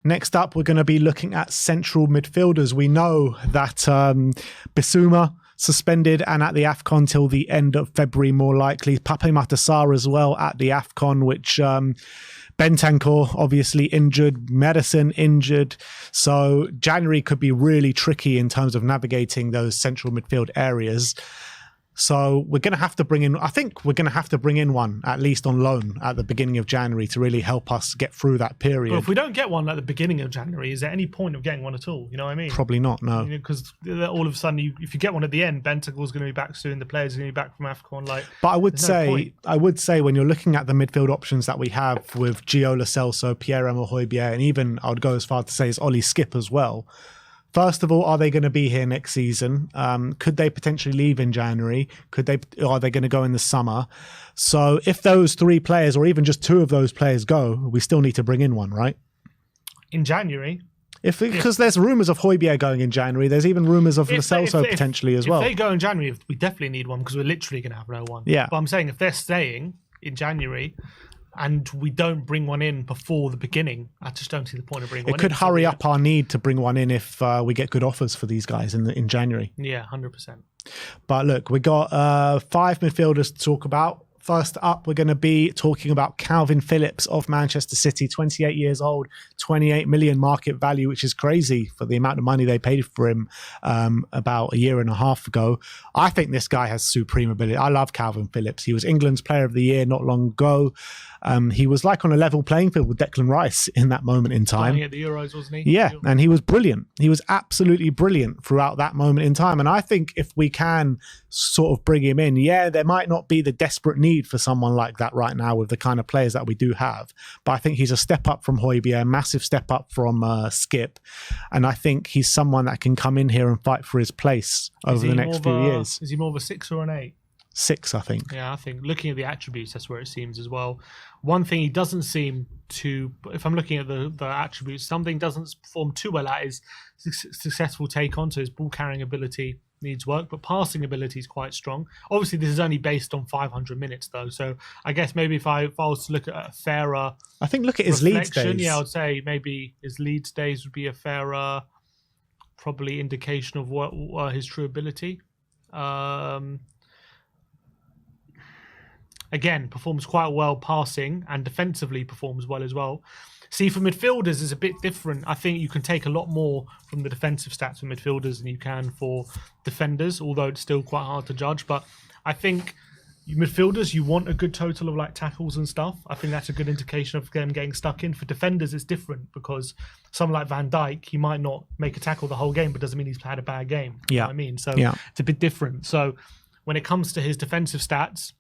Next up, we're going to be looking at central midfielders. We know that Bissouma suspended and at the AFCON till the end of February, more likely. Pape Matar as well at the AFCON, which Bentancur obviously injured, Madison injured. So January could be really tricky in terms of navigating those central midfield areas. So we're going to have to bring in, I think we're going to have to bring in one, at least on loan at the beginning of January to really help us get through that period. But if we don't get one at the beginning of January, is there any point of getting one at all? You know what I mean? Probably not, no. Because all of a sudden, if you get one at the end, Bentancur's going to be back soon, the players are going to be back from AFCON. But I would say when you're looking at the midfield options that we have with Gio Lo Celso, Pierre-Emile Højbjerg, and even I would go as far to say is Ollie Skip as well. First of all, are they going to be here next season? Could they potentially leave in January? Are they going to go in the summer? So if those three players or even just two of those players go, we still need to bring in one, right? In January? Because there's rumours of Højbjerg going in January. There's even rumours of Lo Celso potentially as well. If they go in January, we definitely need one because we're literally going to have no one. Yeah. But I'm saying if they're staying in January and we don't bring one in before the beginning, I just don't see the point of bringing one in. It could hurry up our need to bring one in if we get good offers for these guys in January. Yeah, 100%. But look, we got 5 midfielders to talk about. First up, we're going to be talking about Calvin Phillips of Manchester City, 28 years old, 28 million market value, which is crazy for the amount of money they paid for him about a year and a half ago. I think this guy has supreme ability. I love Calvin Phillips. He was England's Player of the Year not long ago. He was like on a level playing field with Declan Rice in that moment in time. Playing at the Euros, wasn't he? Yeah, and he was brilliant. He was absolutely brilliant throughout that moment in time. And I think if we can sort of bring him in, there might not be the desperate need for someone like that right now with the kind of players that we do have. But I think he's a step up from Højbjerg, a massive step up from Skip. And I think he's someone that can come in here and fight for his place over the next few years. Is he more of a 6 or an 8? 6, I think. Yeah, I think looking at the attributes, that's where it seems as well. One thing he doesn't seem to, if I'm looking at the attributes, something doesn't perform too well at is successful take on, so his ball carrying ability needs work, but passing ability is quite strong. Obviously, this is only based on 500 minutes though, so I guess maybe if I was to look at a fairer, I think look at his Leeds days. Yeah, I would say maybe his Leeds days would be a fairer, probably indication of what his true ability. Again, performs quite well passing and defensively performs well as well. See, for midfielders, it's a bit different. I think you can take a lot more from the defensive stats for midfielders than you can for defenders, although it's still quite hard to judge. But I think midfielders, you want a good total of like tackles and stuff. I think that's a good indication of them getting stuck in. For defenders, it's different because someone like Van Dijk, he might not make a tackle the whole game, but doesn't mean he's had a bad game. You know what I mean? So it's a bit different. So when it comes to his defensive stats,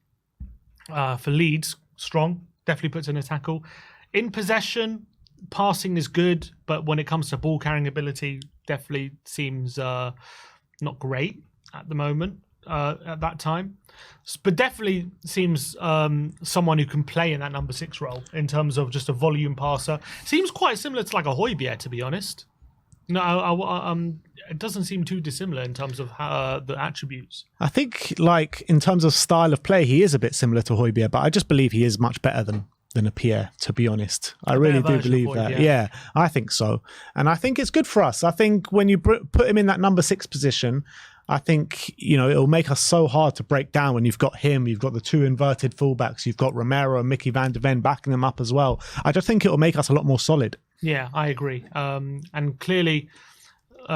for Leeds, strong, definitely puts in a tackle. In possession, passing is good, but when it comes to ball carrying ability, definitely seems not great at the moment, at that time. But definitely seems someone who can play in that number 6 role in terms of just a volume passer. Seems quite similar to like a Højbjerg, to be honest. No, it doesn't seem too dissimilar in terms of the attributes. I think, like, in terms of style of play, he is a bit similar to Højbjerg, but I just believe he is much better than a Pierre, to be honest. I really do believe that. Yeah, I think so. And I think it's good for us. I think when you put him in that number 6 position, I think, it'll make us so hard to break down when you've got him, you've got the 2 inverted fullbacks, you've got Romero and Mickey van der Ven backing them up as well. I just think it'll make us a lot more solid. Yeah, I agree. And clearly,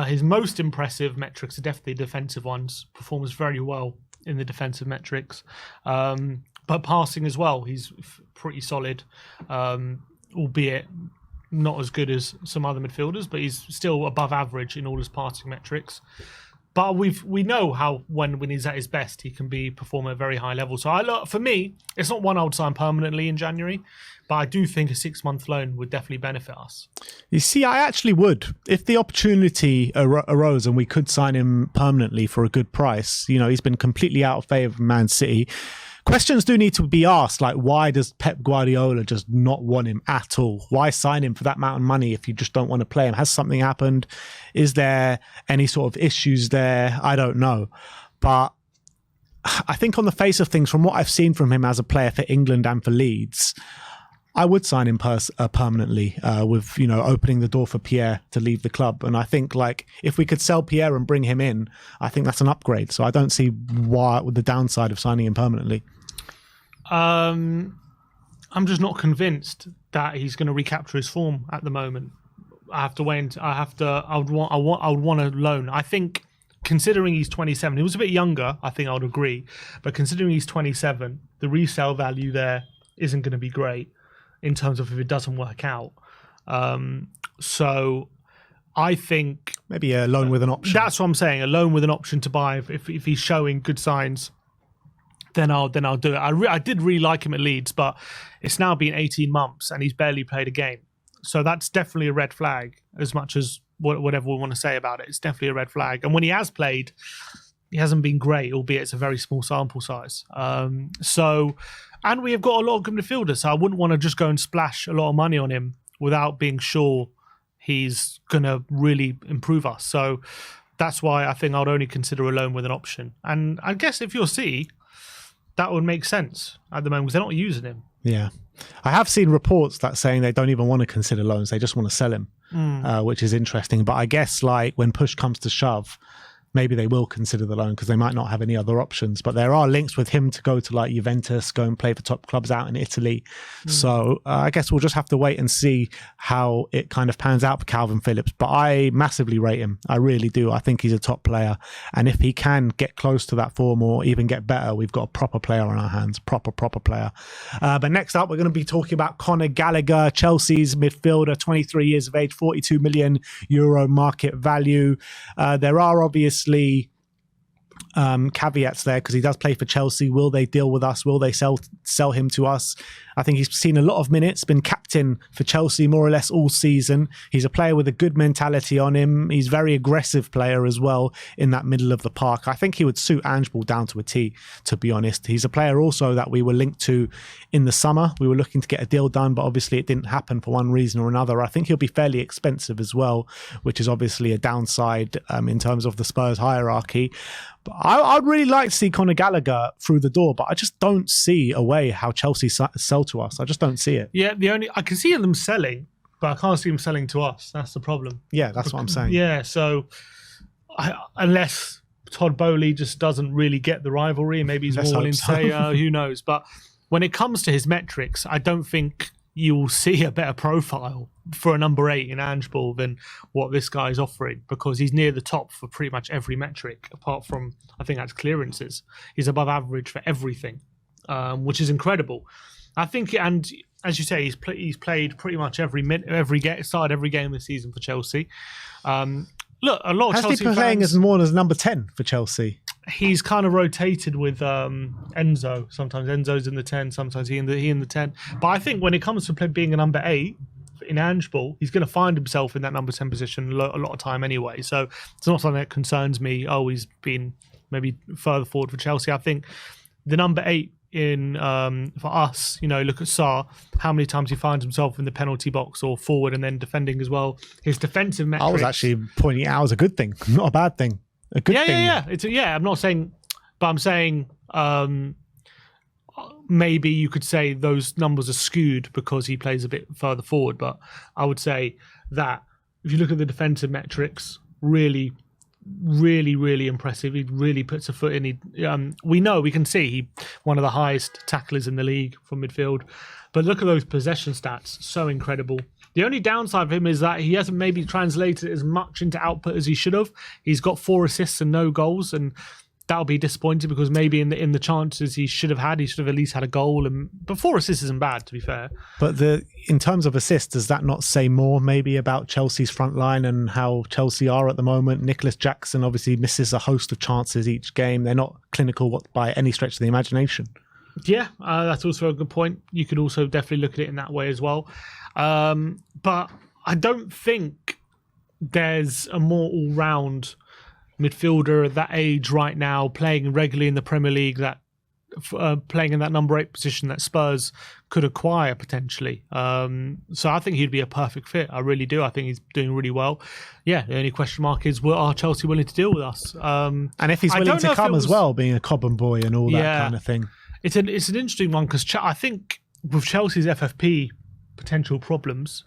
his most impressive metrics are definitely defensive ones. Performs very well in the defensive metrics. But passing as well, he's pretty solid, albeit not as good as some other midfielders, but he's still above average in all his passing metrics. But we know how when he's at his best, he can perform at a very high level. So for me, it's not one I would sign permanently in January, but I do think a 6-month loan would definitely benefit us. You see, I actually would. If the opportunity arose and we could sign him permanently for a good price, he's been completely out of favour of Man City. Questions do need to be asked, like why does Pep Guardiola just not want him at all? Why sign him for that amount of money if you just don't want to play him? Has something happened? Is there any sort of issues there? I don't know. But I think on the face of things, from what I've seen from him as a player for England and for Leeds, I would sign him permanently, with opening the door for Pierre to leave the club. And I think like if we could sell Pierre and bring him in, I think that's an upgrade. So I don't see why the downside of signing him permanently. I'm just not convinced that he's going to recapture his form at the moment. I have to wait. I would want a loan. I think considering he's 27, he was a bit younger. I think I would agree, but considering he's 27, the resale value there isn't going to be great in terms of if it doesn't work out. So I think maybe a loan with an option. That's what I'm saying. A loan with an option to buy if he's showing good signs. Then I'll do it. I did really like him at Leeds, but it's now been 18 months and he's barely played a game. So that's definitely a red flag. As much as whatever we want to say about it, it's definitely a red flag. And when he has played, he hasn't been great, albeit it's a very small sample size. And we have got a lot of good midfielders, so I wouldn't want to just go and splash a lot of money on him without being sure he's going to really improve us. So that's why I think I would only consider a loan with an option. And I guess if you're City, that would make sense at the moment because they're not using him. Yeah. I have seen reports that saying they don't even want to consider loans. They just want to sell him, which is interesting. But I guess like when push comes to shove, maybe they will consider the loan because they might not have any other options. But there are links with him to go to like Juventus, go and play for top clubs out in Italy. So I guess we'll just have to wait and see how it kind of pans out for Calvin Phillips. But I massively rate him. I really do. I think he's a top player. And if he can get close to that form or even get better, we've got a proper player on our hands. Proper player. But next up, we're going to be talking about Conor Gallagher, Chelsea's midfielder, 23 years of age, 42 million euro market value. There are obviously caveats there because he does play for Chelsea. Will they deal with us? Will they sell him to us? I think he's seen a lot of minutes, been captain for Chelsea more or less all season. He's a player with a good mentality on him. He's a very aggressive player as well in that middle of the park. I think he would suit Ange Ball down to a T, to be honest. He's a player also that we were linked to in the summer. We were looking to get a deal done, but obviously it didn't happen for one reason or another. I think he'll be fairly expensive as well, which is obviously a downside in terms of the Spurs hierarchy. But I'd really like to see Conor Gallagher through the door, but I just don't see a way how Chelsea sell to us. I just don't see it. Yeah, I can see them selling, but I can't see them selling to us. That's the problem. Yeah, that's what I'm saying. Yeah, so unless Todd Bowley just doesn't really get the rivalry, maybe he's more willing to say, who knows. But when it comes to his metrics, I don't think you will see a better profile for a number 8 in Ange Ball than what this guy is offering, because he's near the top for pretty much every metric, apart from, I think that's clearances. He's above average for everything, which is incredible. I think, and as you say, he's played pretty much every started every game this season for Chelsea. Look, a lot of Chelsea fans... Has he been playing as more as number 10 for Chelsea? He's kind of rotated with Enzo. Sometimes Enzo's in the 10, sometimes he in the 10. But I think when it comes to being a number 8 in Ange Ball, he's going to find himself in that number 10 position a lot of time anyway. So it's not something that concerns me. Oh, he's been maybe further forward for Chelsea. I think the number 8 in for us, look at Sarr, how many times he finds himself in the penalty box or forward and then defending as well. His defensive metrics... I was actually pointing it out as a good thing, not a bad thing. A good thing. Yeah. I'm not saying, but I'm saying maybe you could say those numbers are skewed because he plays a bit further forward. But I would say that if you look at the defensive metrics, really, really, really impressive. He really puts a foot in. We can see he one of the highest tacklers in the league from midfield. But look at those possession stats, so incredible. The only downside of him is that he hasn't maybe translated as much into output as he should have. He's got 4 assists and no goals, and that'll be disappointing because maybe in the chances he should have at least had a goal. But 4 assists isn't bad, to be fair. But in terms of assists, does that not say more maybe about Chelsea's front line and how Chelsea are at the moment? Nicholas Jackson obviously misses a host of chances each game. They're not clinical by any stretch of the imagination. Yeah, that's also a good point. You could also definitely look at it in that way as well. But I don't think there's a more all-round midfielder at that age right now playing regularly in the Premier League that playing in that number 8 position that Spurs could acquire potentially. So I think he'd be a perfect fit. I really do. I think he's doing really well. Yeah, the only question mark is, are Chelsea willing to deal with us? And if he's willing to come as well, being a Cobham boy and all that kind of thing. It's an interesting one because I think with Chelsea's FFP potential problems.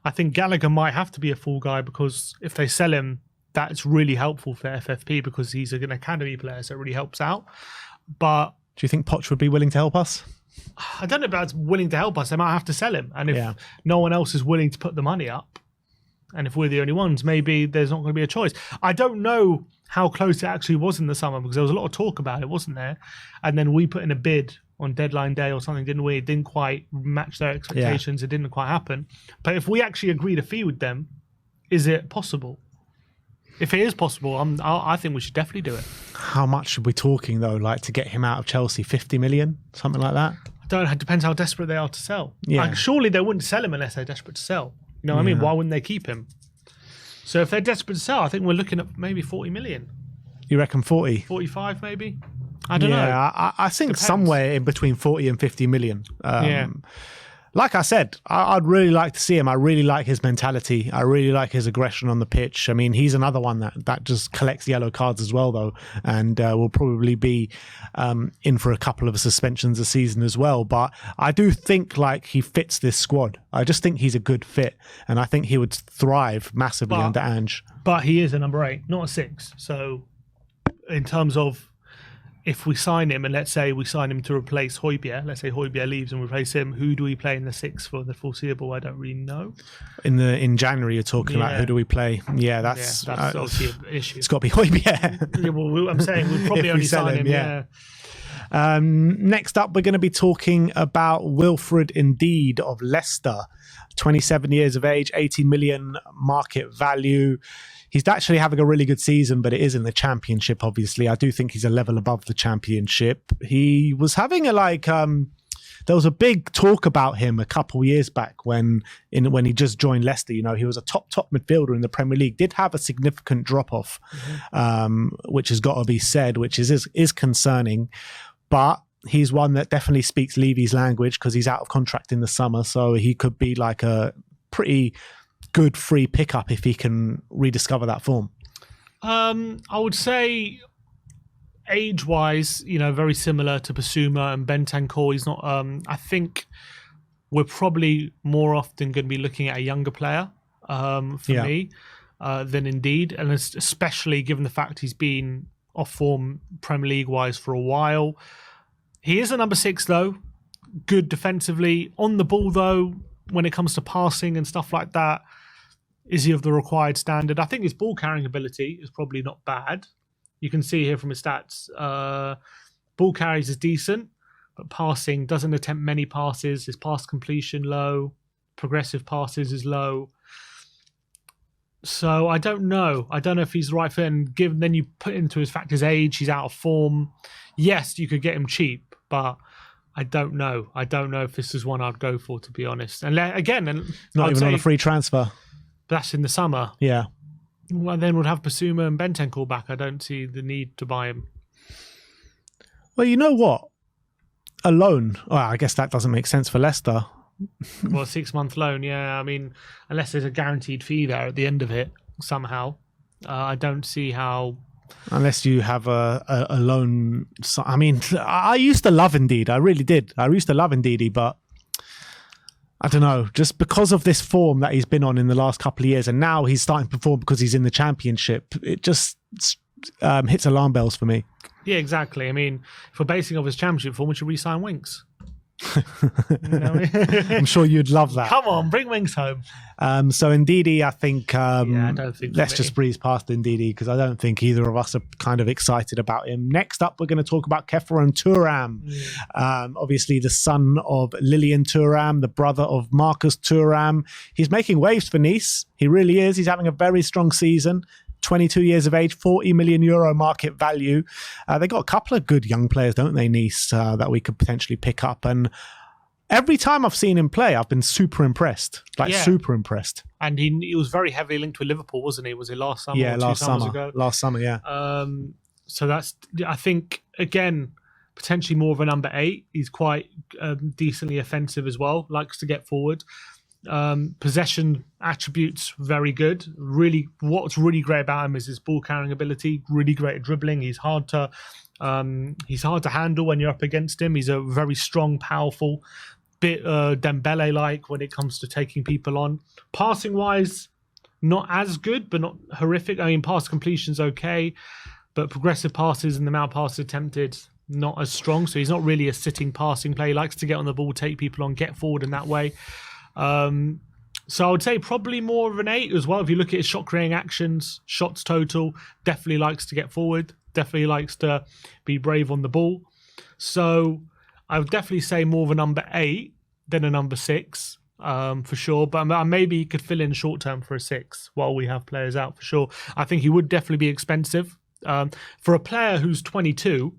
I think Gallagher might have to be a fall guy because if they sell him, that's really helpful for FFP because he's an academy player, so it really helps out. But do you think Poch would be willing to help us? I don't know about willing to help us. They might have to sell him. And if no one else is willing to put the money up, and if we're the only ones, maybe there's not going to be a choice. I don't know how close it actually was in the summer because there was a lot of talk about it, wasn't there? And then we put in a bid on deadline day or something, didn't we? It didn't quite match their expectations. It didn't quite happen. But if we actually agreed a fee with them, is it possible? If it is possible, I think we should definitely do it. How much should we be talking, though, like to get him out of Chelsea? 50 million? Something like that? I don't know. It depends how desperate they are to sell. Yeah. Like, surely they wouldn't sell him unless they're desperate to sell. You know what I mean? Why wouldn't they keep him? So if they're desperate to sell, I think we're looking at maybe 40 million. You reckon 40? 45 maybe? I don't know. I think Depends. somewhere in between 40 and 50 million. Like I said, I'd really like to see him. I really like his mentality. I really like his aggression on the pitch. I mean, he's another one that just collects yellow cards as well, though, and will probably be in for a couple of suspensions a season as well. But I do think like he fits this squad. I just think he's a good fit, and I think he would thrive massively under Ange. But he is a number 8, not a 6. So in terms of if we sign him, and let's say we sign him to replace Højbjerg, let's say Højbjerg leaves and replace him, who do we play in the 6 for the foreseeable? I don't really know. In January, you're talking about who do we play? Yeah, that's obviously an issue. It's got to be Højbjerg. Yeah, well, I'm saying we'll probably only sign him. Next up, we're going to be talking about Wilfred Ndidi of Leicester, 27 years of age, 80 million market value. He's actually having a really good season, but it is in the Championship, obviously. I do think he's a level above the Championship. He was having there was a big talk about him a couple years back when he just joined Leicester. You know, he was a top midfielder in the Premier League, did have a significant drop-off, which has got to be said, which is concerning. But he's one that definitely speaks Levy's language because he's out of contract in the summer, so he could be like a pretty good free pickup if he can rediscover that form. I would say age-wise, very similar to Bissouma and Bentancur. He's not. I think we're probably more often going to be looking at a younger player for me than Ndidi, and especially given the fact he's been off form Premier League-wise for a while. He is a number 6 though, good defensively. On the ball though, when it comes to passing and stuff like that, is he of the required standard? I think his ball carrying ability is probably not bad. You can see here from his stats, ball carries is decent, but passing, doesn't attempt many passes. His pass completion low, progressive passes is low. So I don't know. I don't know if he's the right fit. And then you put into his fact his age, he's out of form. Yes, you could get him cheap, but I don't know. I don't know if this is one I'd go for, to be honest. And again, not even on a free transfer. That's in the summer. Yeah. Well, then we'd have Bissouma and Bentancur back. I don't see the need to buy him. Well, you know what? A loan. Well, I guess that doesn't make sense for Leicester. Well, a 6-month loan, yeah. I mean, unless there's a guaranteed fee there at the end of it somehow, I don't see how. Unless you have a loan. I mean, I used to love Ndidi. I really did. I used to love Ndidi, but I don't know. Just because of this form that he's been on in the last couple of years, and now he's starting to perform because he's in the Championship, it just hits alarm bells for me. Yeah, exactly. I mean, if we're basing off his Championship form, we should re-sign Winks. I'm sure you'd love that. Come on, bring Winks home. So Ndidi, I think, I don't think let's just breeze past Ndidi because I don't think either of us are kind of excited about him. Next up, we're going to talk about Keer Turam. Obviously the son of Lilian Thuram, the brother of Marcus Thuram. He's making waves for Nice. He really is. He's having a very strong season. 22 years of age, 40 million euro market value. They got a couple of good young players, don't they, Nice, that we could potentially pick up. And every time I've seen him play, I've been super impressed. Super impressed. And he was very heavily linked with Liverpool, wasn't he? Was it last summer? Yeah, or last 2 summer. summers ago? Last summer, yeah. So that's, I think, again, potentially more of a number 8. He's quite decently offensive as well, likes to get forward. Possession attributes very good. Really, what's really great about him is his ball carrying ability. Really great at dribbling. He's hard to handle when you're up against him. He's a very strong, powerful bit Dembele-like when it comes to taking people on. Passing-wise, not as good, but not horrific. I mean, pass completion's okay, but progressive passes and the amount of passes attempted, not as strong. So he's not really a sitting passing player. He likes to get on the ball, take people on, get forward in that way. So I would say probably more of an 8 as well. If you look at his shot creating actions, shots total, definitely likes to get forward, definitely likes to be brave on the ball. So I would definitely say more of a number 8 than a number 6. For sure, but maybe he could fill in short term for a 6 while we have players out for sure. I think he would definitely be expensive. For a player who's 22,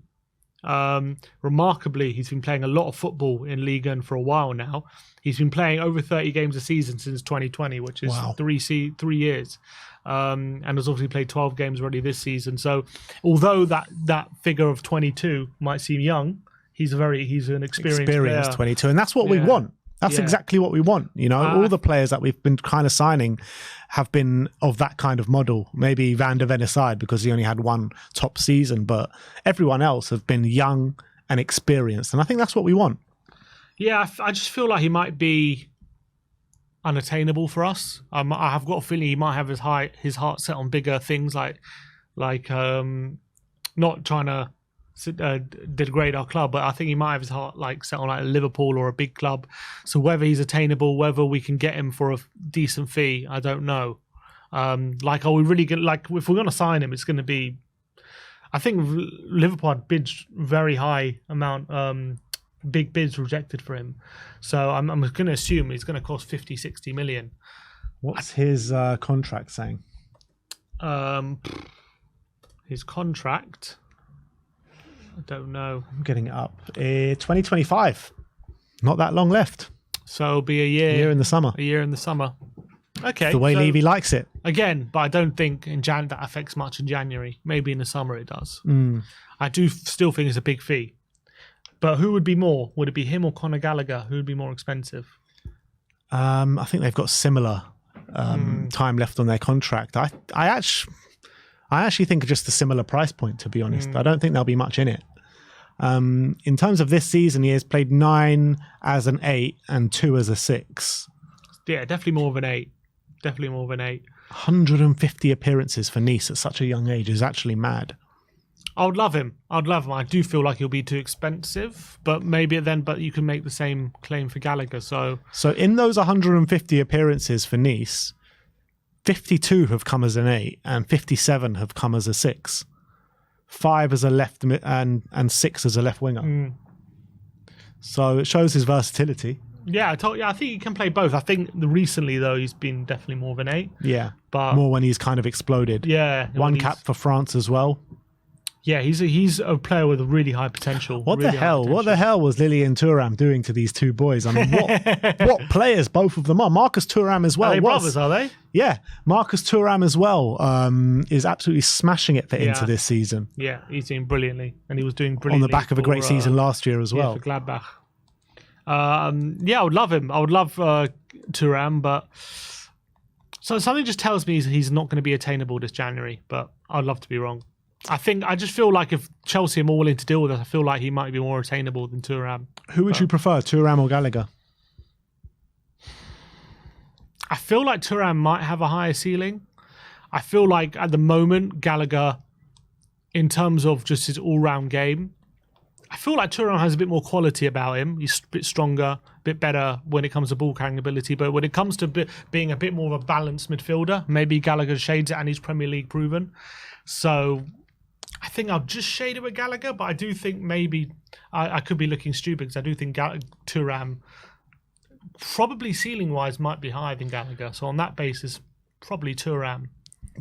remarkably, he's been playing a lot of football in Liga and for a while now. He's been playing over 30 games a season since 2020, which is 3 years. And has obviously played 12 games already this season. So although that figure of 22 might seem young, he's an experienced player. 22, and that's what we want. That's exactly what we want. You know, all the players that we've been kind of signing have been of that kind of model. Maybe Van der Ven aside, because he only had one top season, but everyone else have been young and experienced. And I think that's what we want. Yeah, I just feel like he might be unattainable for us. I have got a feeling he might have his heart set on bigger things, like not trying to degrade our club, but I think he might have his heart set on a Liverpool or a big club. So whether he's attainable, whether we can get him for a decent fee, I don't know. Are we really going if we're going to sign him, it's going to be, I think Liverpool had bids very high amount, big bids rejected for him. So I'm going to assume he's going to cost 50-60 million. What's his contract saying? His contract, I don't know. I'm getting it up. 2025. Not that long left. So it'll be a year. A year in the summer. A year in the summer. Okay. The way Levy likes it. Again, but I don't think that affects much in January. Maybe in the summer it does. I do still think it's a big fee. But who would be more? Would it be him or Conor Gallagher? Who would be more expensive? I think they've got similar time left on their contract. I actually think just a similar price point, to be honest. I don't think there'll be much in it. In terms of this season, he has played 9 as an 8 and 2 as a 6. Yeah, definitely more of an 8. Definitely more of an 8. 150 appearances for Nice at such a young age is actually mad. I would love him. I do feel like he'll be too expensive, but but you can make the same claim for Gallagher. So in those 150 appearances for Nice, 52 have come as an 8 and 57 have come as a 6. 5 as a left and 6 as a left winger. So it shows his versatility. Yeah, I think he can play both. I think recently though he's been definitely more of an 8. Yeah, but more when he's kind of exploded. Yeah, one cap for France as well. Yeah, he's a player with a really high potential. What the hell was Lilian Thuram doing to these two boys? I mean, what players both of them are. Marcus Thuram as well. Are they brothers, are they? Yeah, Marcus Thuram as well is absolutely smashing it for Inter this season. Yeah, he's doing brilliantly, and he was doing brilliantly on the back of a great season last year as well. For Gladbach. I would love him. I would love Thuram, but so something just tells me he's not going to be attainable this January. But I'd love to be wrong. I just feel like if Chelsea are more willing to deal with us, I feel like he might be more attainable than Thuram. Who would you prefer, Thuram or Gallagher? I feel like Thuram might have a higher ceiling. I feel like at the moment, Gallagher, in terms of just his all-round game, I feel like Thuram has a bit more quality about him. He's a bit stronger, a bit better when it comes to ball carrying ability. But when it comes to being a bit more of a balanced midfielder, maybe Gallagher shades it and he's Premier League proven. So I think I'll just shade it with Gallagher, but I do think maybe I could be looking stupid because I do think Thuram probably ceiling-wise might be higher than Gallagher. So on that basis, probably Thuram.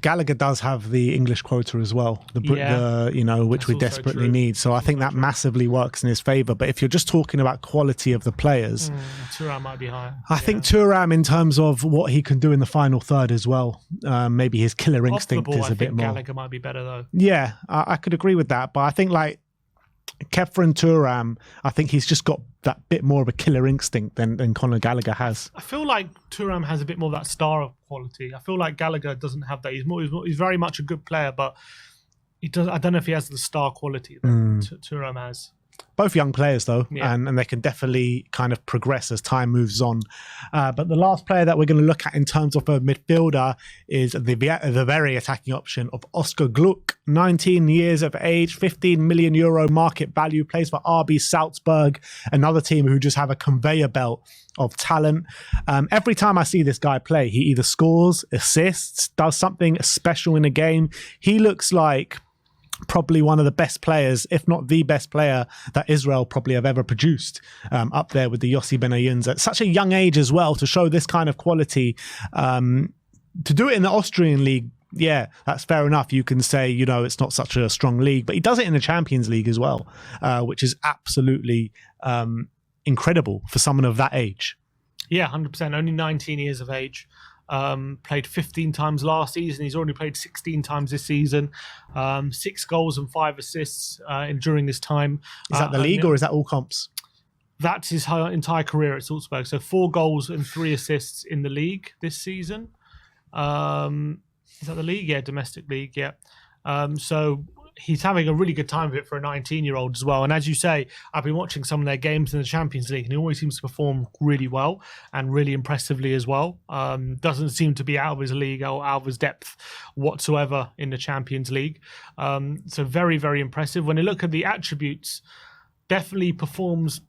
Gallagher does have the English quota as well, which we desperately need. So I think that massively works in his favour. But if you're just talking about quality of the players, Thuram might be higher. I think Thuram, in terms of what he can do in the final third as well, maybe his killer instinct is a bit more. Gallagher might be better though. Yeah, I could agree with that. But I think Kefren Thuram, I think he's just got that bit more of a killer instinct than Conor Gallagher has. I feel like Thuram has a bit more of that star quality. I feel like Gallagher doesn't have that. He's very much a good player, but he does. I don't know if he has the star quality that Thuram has. Both young players, though, Yeah. and they can definitely kind of progress as time moves on. But the last player that we're going to look at in terms of a midfielder is the very attacking option of Oscar Gluk, 19 years of age, 15 million euro market value, plays for RB Salzburg, another team who just have a conveyor belt of talent. Every time I see this guy play, he either scores, assists, does something special in a game. He looks like probably one of the best players, if not the best player that Israel probably have ever produced, up there with the Yossi Benayoun's at such a young age as well, to show this kind of quality. To do it in the Austrian league, yeah, that's fair enough. You can say, you know, it's not such a strong league, but he does it in the Champions League as well, which is absolutely incredible for someone of that age. Yeah, 100%. Only 19 years of age. Played 15 times last season. He's already played 16 times this season. 6 goals and 5 assists during this time. Is that the league or is that all comps? That's his entire career at Salzburg. So 4 goals and 3 assists in the league this season. Is that the league? Yeah, domestic league. Yeah. So he's having a really good time of it for a 19-year-old as well. And as you say, I've been watching some of their games in the Champions League, and he always seems to perform really well and really impressively as well. Doesn't seem to be out of his league or out of his depth whatsoever in the Champions League. So very, very impressive. When you look at the attributes, definitely performs.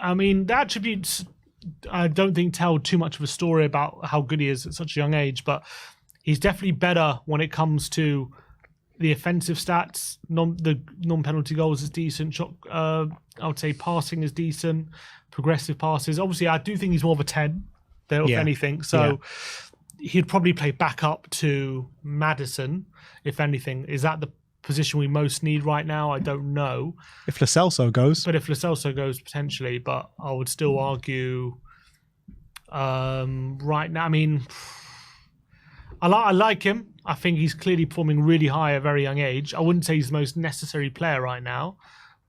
I mean, the attributes, I don't think tell too much of a story about how good he is at such a young age, but he's definitely better when it comes to the offensive stats. The non-penalty goals is decent. I would say passing is decent. Progressive passes. Obviously, I do think he's more of a 10 than if anything. So he'd probably play back up to Maddison, if anything. Is that the position we most need right now? I don't know. If Lo Celso goes. But if Lo Celso goes, potentially. But I would still argue right now, I mean, I like him. I think he's clearly performing really high at a very young age. I wouldn't say he's the most necessary player right now,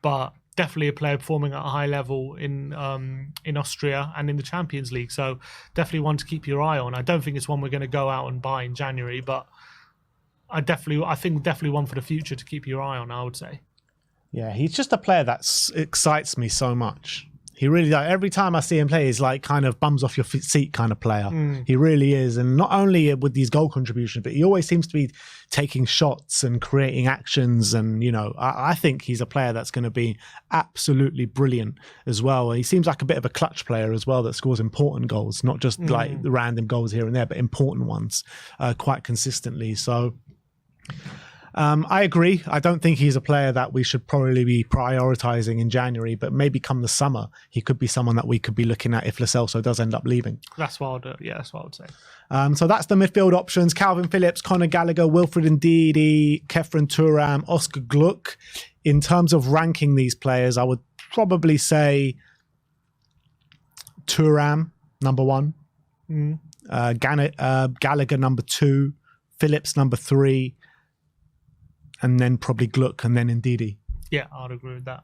but definitely a player performing at a high level in Austria and in the Champions League. So definitely one to keep your eye on. I don't think it's one we're going to go out and buy in January, but I think definitely one for the future to keep your eye on, I would say. Yeah, he's just a player that excites me so much. He really does. Every time I see him play, he's like kind of bums off your seat kind of player. He really is. And not only with these goal contributions, but he always seems to be taking shots and creating actions. And, you know, I think he's a player that's going to be absolutely brilliant as well. He seems like a bit of a clutch player as well that scores important goals, not just like random goals here and there, but important ones quite consistently. So I agree. I don't think he's a player that we should probably be prioritizing in January, but maybe come the summer, he could be someone that we could be looking at if Lo Celso does end up leaving. That's what I'd, that's what I would say. So that's the midfield options: Calvin Phillips, Conor Gallagher, Wilfred Ndidi, Keer Turam, Oscar Gluk. In terms of ranking these players, I would probably say Turam, number 1, Gallagher, number 2, Phillips, number 3, and then probably Gluk, and then Ndidi. Yeah, I'd agree with that.